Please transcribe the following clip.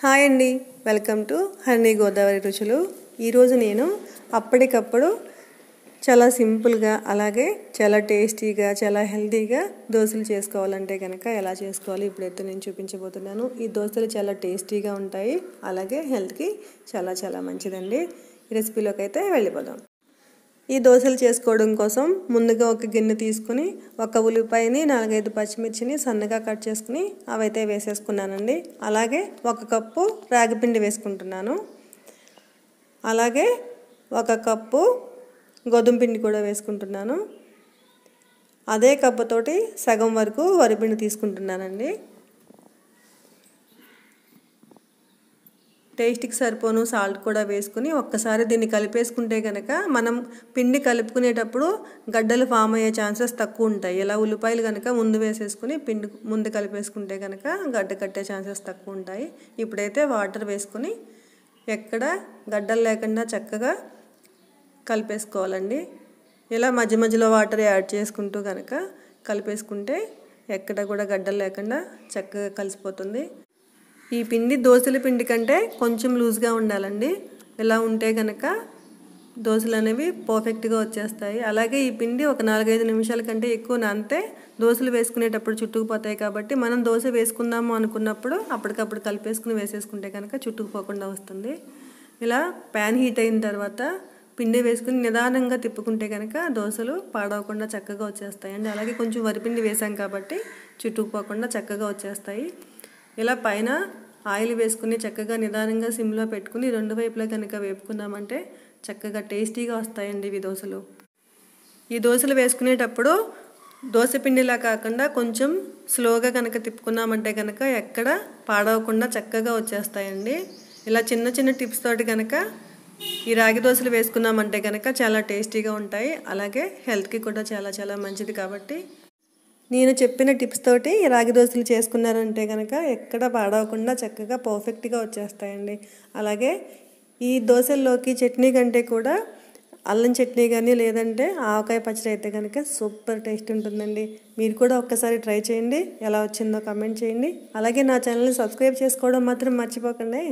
Hi అండి, welcome to honey Godavari రుచులు. ఈరోజు నేను అప్పటికప్పుడు చాలా సింపుల్గా అలాగే చాలా టేస్టీగా చాలా హెల్తీగా దోశలు చేసుకోవాలంటే కనుక ఎలా చేసుకోవాలి ఇప్పుడైతే నేను చూపించబోతున్నాను. ఈ దోశలు చాలా టేస్టీగా ఉంటాయి, అలాగే హెల్త్కి చాలా చాలా మంచిదండి. ఈ రెసిపీలోకి అయితే వెళ్ళిపోదాం. ఈ దోశలు చేసుకోవడం కోసం ముందుగా ఒక గిన్నె తీసుకుని ఒక ఉల్లిపాయని 4-5 పచ్చిమిర్చిని సన్నగా కట్ చేసుకుని అవైతే వేసేసుకున్నానండి. అలాగే 1 కప్పు రాగిపిండి వేసుకుంటున్నాను. అలాగే 1 కప్పు గోధుమ పిండి కూడా వేసుకుంటున్నాను. అదే కప్పుతోటి సగం వరకు వరిపిండి తీసుకుంటున్నానండి. టేస్ట్కి సరిపోను సాల్ట్ కూడా వేసుకుని ఒక్కసారి దీన్ని కలిపేసుకుంటే కనుక మనం పిండి కలుపుకునేటప్పుడు గడ్డలు ఫామ్ అయ్యే ఛాన్సెస్ తక్కువ ఉంటాయి. ఇలా ఉల్లిపాయలు కనుక ముందు వేసేసుకుని పిండి ముందు కలిపేసుకుంటే కనుక గడ్డ కట్టే ఛాన్సెస్ తక్కువ ఉంటాయి. ఇప్పుడైతే వాటర్ వేసుకుని ఎక్కడ గడ్డలు లేకుండా చక్కగా కలిపేసుకోవాలండి. ఇలా మధ్య మధ్యలో వాటర్ యాడ్ చేసుకుంటూ కనుక కలిపేసుకుంటే ఎక్కడ కూడా గడ్డలు లేకుండా చక్కగా కలిసిపోతుంది. ఈ పిండి దోశల పిండి కంటే కొంచెం లూజ్గా ఉండాలండి. ఇలా ఉంటే కనుక దోశలు అనేవి పర్ఫెక్ట్గా వచ్చేస్తాయి. అలాగే ఈ పిండి ఒక 4-5 నిమిషాల కంటే ఎక్కువ నానితే దోశలు వేసుకునేటప్పుడు చుట్టుకుపోతాయి. కాబట్టి మనం దోశ వేసుకుందాము అనుకున్నప్పుడు అప్పటికప్పుడు కలిపేసుకుని వేసేసుకుంటే కనుక చుట్టుకుపోకుండా వస్తుంది. ఇలా ప్యాన్ హీట్ అయిన తర్వాత పిండి వేసుకుని నిదానంగా తిప్పుకుంటే కనుక దోశలు పాడవకుండా చక్కగా వచ్చేస్తాయండి. అలాగే కొంచెం వరిపిండి వేసాం కాబట్టి చుట్టుకుపోకుండా చక్కగా వచ్చేస్తాయి. ఇలా పైన ఆయిల్ వేసుకుని చక్కగా నిదానంగా సిమ్లో పెట్టుకుని 2 వైపులా కనుక వేపుకున్నామంటే చక్కగా టేస్టీగా వస్తాయండి ఇవి దోశలు. ఈ దోశలు వేసుకునేటప్పుడు దోశ పిండిలా కాకుండా కొంచెం స్లోగా కనుక తిప్పుకున్నామంటే కనుక ఎక్కడ పాడవకుండా చక్కగా వచ్చేస్తాయండి. ఇలా చిన్న చిన్న టిప్స్ తోటి కనుక ఈ రాగి దోశలు వేసుకున్నామంటే కనుక చాలా టేస్టీగా ఉంటాయి. అలాగే హెల్త్కి కూడా చాలా చాలా మంచిది. కాబట్టి నేను చెప్పిన టిప్స్ తోటి రాగి దోశలు చేసుకున్నారంటే కనుక ఎక్కడ పాడవకుండా చక్కగా పర్ఫెక్ట్గా వచ్చేస్తాయండి. అలాగే ఈ దోశల్లోకి చట్నీ కంటే కూడా అల్లం చట్నీ కానీ లేదంటే ఆవకాయ పచ్చడి అయితే కనుక సూపర్ టేస్ట్ ఉంటుందండి. మీరు కూడా ఒక్కసారి ట్రై చేయండి, ఎలా వచ్చిందో కామెంట్ చేయండి. అలాగే నా ఛానల్ని సబ్స్క్రైబ్ చేసుకోవడం మాత్రం మర్చిపోకండి.